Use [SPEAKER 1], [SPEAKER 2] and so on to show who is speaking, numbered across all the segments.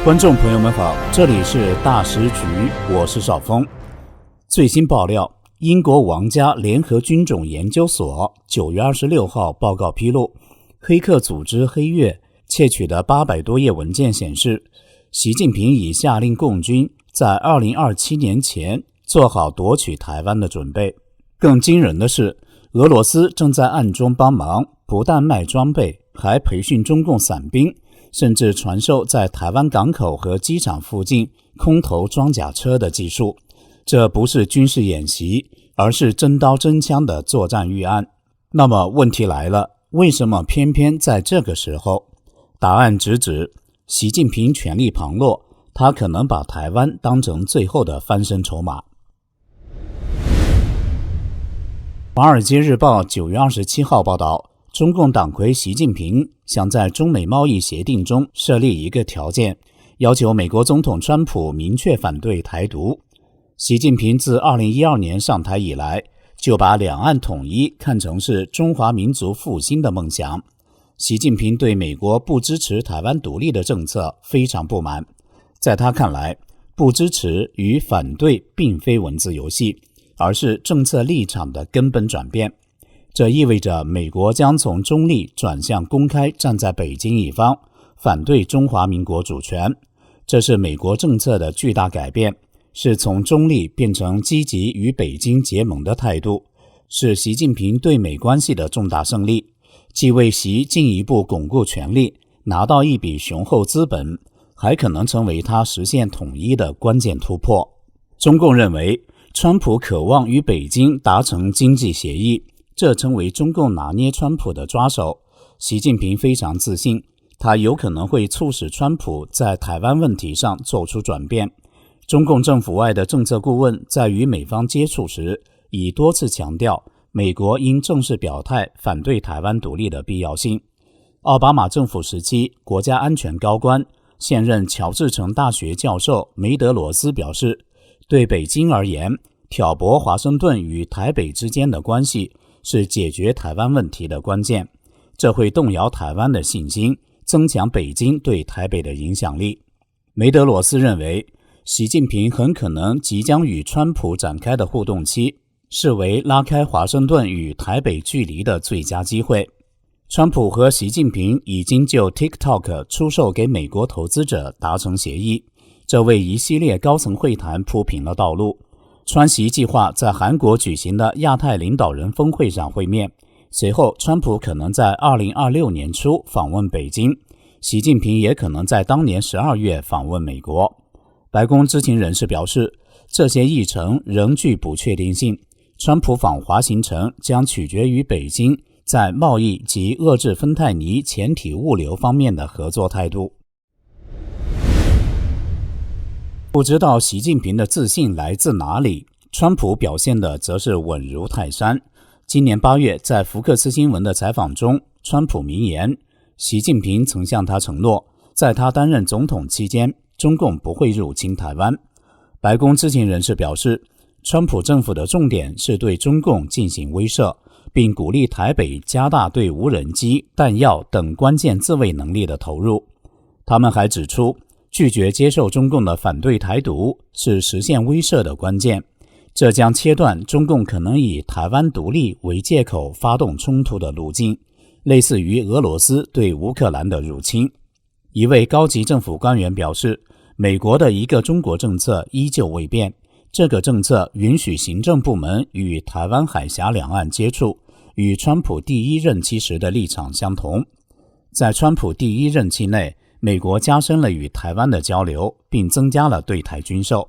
[SPEAKER 1] 观众朋友们好，这里是大时局，我是邵峰。最新爆料，英国王家联合军种研究所9月26号报告披露，黑客组织黑月窃取的800多页文件显示，习近平已下令共军在2027年前做好夺取台湾的准备。更惊人的是，俄罗斯正在暗中帮忙，不但卖装备，还培训中共伞兵，甚至传授在台湾港口和机场附近空投装甲车的技术。这不是军事演习，而是真刀真枪的作战预案。那么问题来了，为什么偏偏在这个时候？答案直指习近平权力旁落，他可能把台湾当成最后的翻身筹码。华尔街日报9月27号报道，中共党魁习近平想在中美贸易协定中设立一个条件，要求美国总统川普明确反对台独。习近平自2012年上台以来，就把两岸统一看成是中华民族复兴的梦想。习近平对美国不支持台湾独立的政策非常不满，在他看来，不支持与反对并非文字游戏，而是政策立场的根本转变。这意味着美国将从中立转向公开站在北京一方，反对中华民国主权。这是美国政策的巨大改变，是从中立变成积极与北京结盟的态度，是习近平对美关系的重大胜利，既为习进一步巩固权力，拿到一笔雄厚资本，还可能成为他实现统一的关键突破。中共认为，川普渴望与北京达成经济协议，这成为中共拿捏川普的抓手。习近平非常自信，他有可能会促使川普在台湾问题上做出转变。中共政府外的政策顾问在与美方接触时，已多次强调美国应正式表态反对台湾独立的必要性。奥巴马政府时期，国家安全高官、现任乔治城大学教授梅德罗斯表示，对北京而言，挑拨华盛顿与台北之间的关系是解决台湾问题的关键，这会动摇台湾的信心，增强北京对台北的影响力。梅德罗斯认为，习近平很可能即将与川普展开的互动期，视为拉开华盛顿与台北距离的最佳机会。川普和习近平已经就 TikTok 出售给美国投资者达成协议，这为一系列高层会谈铺平了道路。川习计划在韩国举行的亚太领导人峰会上会面，随后川普可能在2026年初访问北京，习近平也可能在当年12月访问美国。白宫知情人士表示，这些议程仍具不确定性，川普访华行程将取决于北京在贸易及遏制芬太尼潜体物流方面的合作态度。不知道习近平的自信来自哪里，川普表现的则是稳如泰山。今年8月，在福克斯新闻的采访中，川普明言，习近平曾向他承诺，在他担任总统期间，中共不会入侵台湾。白宫知情人士表示，川普政府的重点是对中共进行威慑，并鼓励台北加大对无人机、弹药等关键自卫能力的投入。他们还指出，拒绝接受中共的反对台独是实现威慑的关键，这将切断中共可能以台湾独立为借口发动冲突的路径，类似于俄罗斯对乌克兰的入侵。一位高级政府官员表示，美国的一个中国政策依旧未变，这个政策允许行政部门与台湾海峡两岸接触，与川普第一任期时的立场相同。在川普第一任期内，美国加深了与台湾的交流，并增加了对台军售。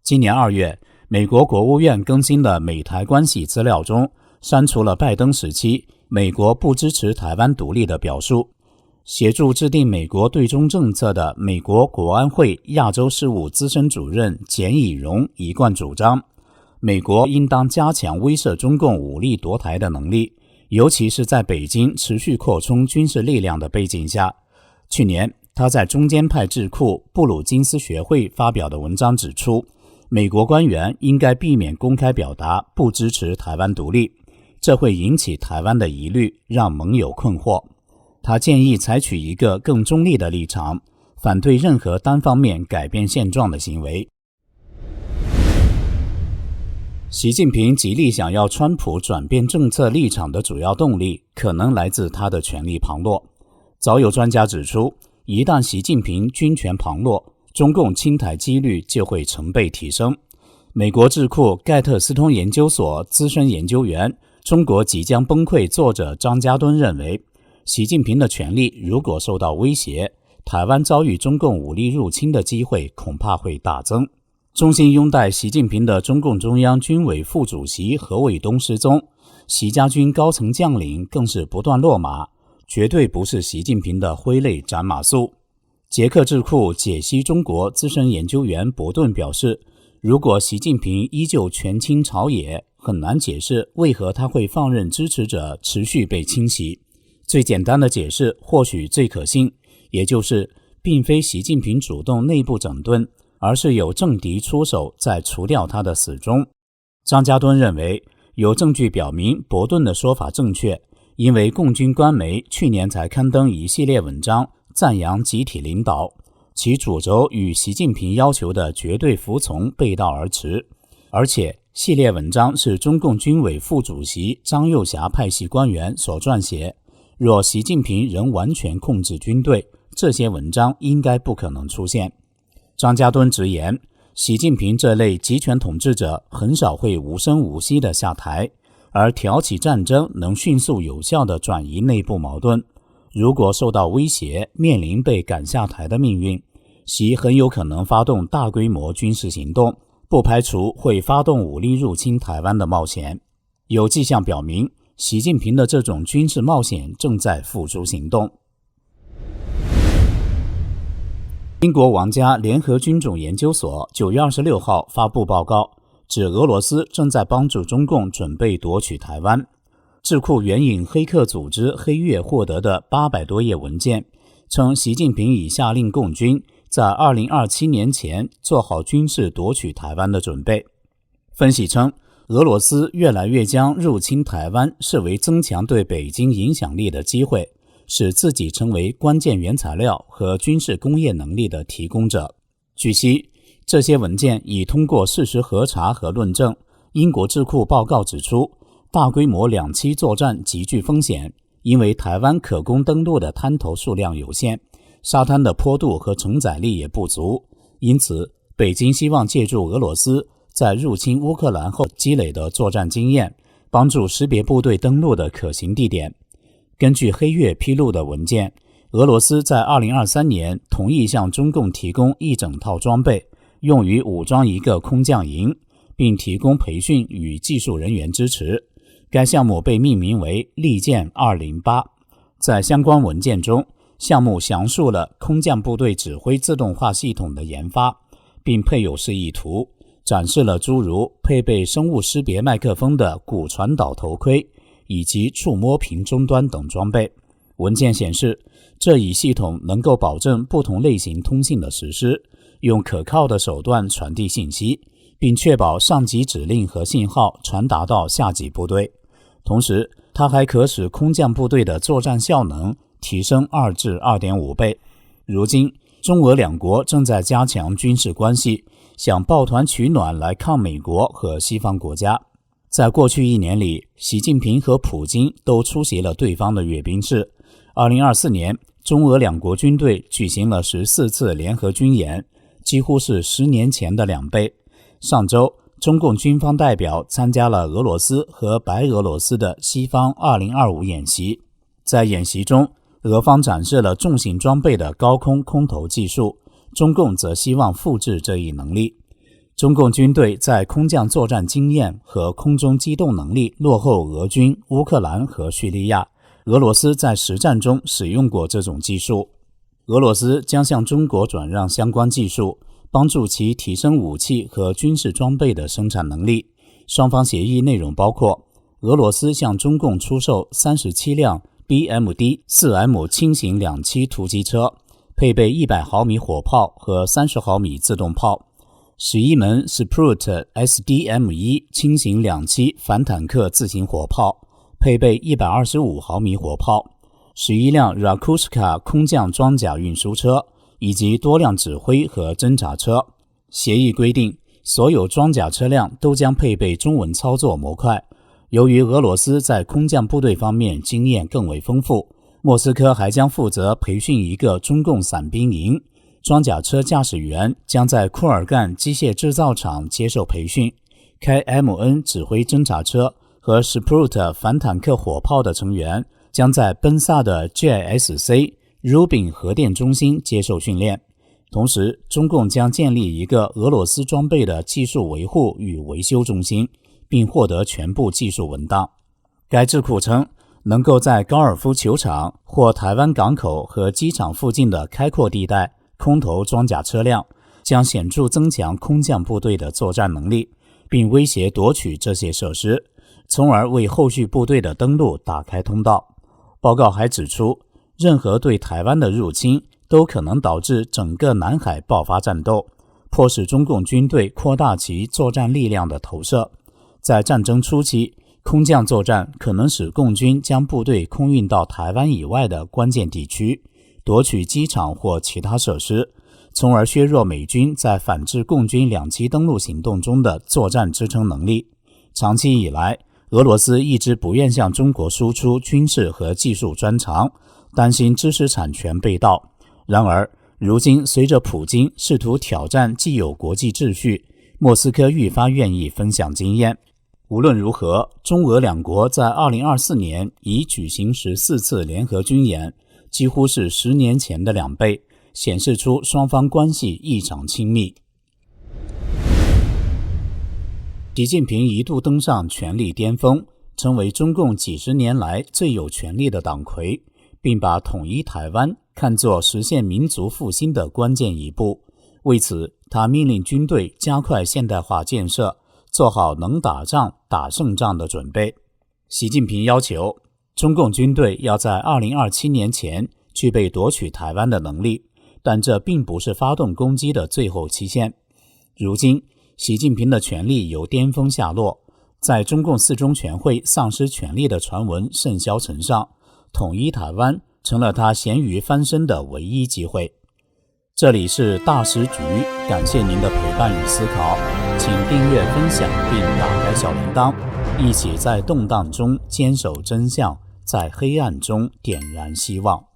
[SPEAKER 1] 今年2月，美国国务院更新的美台关系资料中，删除了拜登时期美国不支持台湾独立的表述。协助制定美国对中政策的美国国安会亚洲事务资深主任简以荣一贯主张，美国应当加强威慑中共武力夺台的能力，尤其是在北京持续扩充军事力量的背景下。去年，他在中间派智库布鲁金斯学会发表的文章指出，美国官员应该避免公开表达不支持台湾独立，这会引起台湾的疑虑，让盟友困惑。他建议采取一个更中立的立场，反对任何单方面改变现状的行为。习近平极力想要川普转变政策立场的主要动力，可能来自他的权力旁落。早有专家指出，一旦习近平军权旁落，中共侵台几率就会成倍提升。美国智库盖特斯通研究所资深研究员、中国即将崩溃作者张家敦认为，习近平的权力如果受到威胁，台湾遭遇中共武力入侵的机会恐怕会大增。忠心拥戴习近平的中共中央军委副主席何卫东失踪，习家军高层将领更是不断落马，绝对不是习近平的挥泪斩马谡。捷克智库解析中国资深研究员伯顿表示，如果习近平依旧权倾朝野，很难解释为何他会放任支持者持续被清洗。最简单的解释或许最可信，也就是并非习近平主动内部整顿，而是有政敌出手在除掉他的死忠。张家敦认为，有证据表明伯顿的说法正确，因为共军官媒去年才刊登一系列文章赞扬集体领导，其主轴与习近平要求的绝对服从背道而驰，而且系列文章是中共军委副主席张又侠派系官员所撰写，若习近平仍完全控制军队，这些文章应该不可能出现。张家敦直言，习近平这类集权统治者很少会无声无息地下台，而挑起战争能迅速有效地转移内部矛盾。如果受到威胁，面临被赶下台的命运，习很有可能发动大规模军事行动，不排除会发动武力入侵台湾的冒险。有迹象表明，习近平的这种军事冒险正在付诸行动。英国王家联合军种研究所9月26号发布报告，指俄罗斯正在帮助中共准备夺取台湾。智库援引黑客组织黑月获得的800多页文件，称习近平已下令共军在2027年前做好军事夺取台湾的准备。分析称，俄罗斯越来越将入侵台湾视为增强对北京影响力的机会，使自己成为关键原材料和军事工业能力的提供者。据悉，这些文件已通过事实核查和论证。英国智库报告指出，大规模两栖作战极具风险，因为台湾可供登陆的滩头数量有限，沙滩的坡度和承载力也不足，因此北京希望借助俄罗斯在入侵乌克兰后积累的作战经验，帮助识别部队登陆的可行地点。根据黑月披露的文件，俄罗斯在2023年同意向中共提供一整套装备，用于武装一个空降营，并提供培训与技术人员支持。该项目被命名为利剑208。在相关文件中，项目详述了空降部队指挥自动化系统的研发，并配有示意图，展示了诸如配备生物识别麦克风的骨传导头盔以及触摸屏终端等装备。文件显示，这一系统能够保证不同类型通信的实施，用可靠的手段传递信息，并确保上级指令和信号传达到下级部队。同时，它还可使空降部队的作战效能提升2至2.5倍。如今，中俄两国正在加强军事关系，想抱团取暖来抗美国和西方国家。在过去1年里，习近平和普京都出席了对方的阅兵式。2024年，中俄两国军队举行了14次联合军演，几乎是10年前的2倍。上周，中共军方代表参加了俄罗斯和白俄罗斯的西方2025演习。在演习中，俄方展示了重型装备的高空空投技术，中共则希望复制这一能力。中共军队在空降作战经验和空中机动能力落后俄军、乌克兰和叙利亚。俄罗斯在实战中使用过这种技术。俄罗斯将向中国转让相关技术，帮助其提升武器和军事装备的生产能力。双方协议内容包括，俄罗斯向中共出售37辆 BMD-4M 轻型两栖突击车，配备100毫米火炮和30毫米自动炮，11门 Sprut SDM-1 轻型两栖反坦克自行火炮，配备125毫米火炮，11辆 Rakushka 空降装甲运输车以及多辆指挥和侦察车。协议规定，所有装甲车辆都将配备中文操作模块。由于俄罗斯在空降部队方面经验更为丰富，莫斯科还将负责培训一个中共伞兵营，装甲车驾驶员将在库尔干机械制造厂接受培训，开 MN 指挥侦察车和 Sprut 反坦克火炮的成员将在奔萨的 JSC Rubin 核电中心接受训练。同时，中共将建立一个俄罗斯装备的技术维护与维修中心，并获得全部技术文档。该智库称，能够在高尔夫球场或台湾港口和机场附近的开阔地带空投装甲车辆，将显著增强空降部队的作战能力，并威胁夺取这些设施，从而为后续部队的登陆打开通道。报告还指出，任何对台湾的入侵都可能导致整个南海爆发战斗，迫使中共军队扩大其作战力量的投射。在战争初期，空降作战可能使共军将部队空运到台湾以外的关键地区，夺取机场或其他设施，从而削弱美军在反制共军两栖登陆行动中的作战支撑能力。长期以来，俄罗斯一直不愿向中国输出军事和技术专长，担心知识产权被盗。然而，如今随着普京试图挑战既有国际秩序，莫斯科愈发愿意分享经验。无论如何，中俄两国在2024年已举行14次联合军演，几乎是10年前的2倍，显示出双方关系异常亲密。习近平一度登上权力巅峰，成为中共几十年来最有权力的党魁，并把统一台湾看作实现民族复兴的关键一步。为此，他命令军队加快现代化建设，做好能打仗、打胜仗的准备。习近平要求，中共军队要在2027年前具备夺取台湾的能力，但这并不是发动攻击的最后期限。如今，习近平的权力由巅峰下落，在中共四中全会丧失权力的传闻甚嚣尘上，统一台湾成了他咸鱼翻身的唯一机会。这里是大时局，感谢您的陪伴与思考，请订阅分享并打开小铃铛，一起在动荡中坚守真相，在黑暗中点燃希望。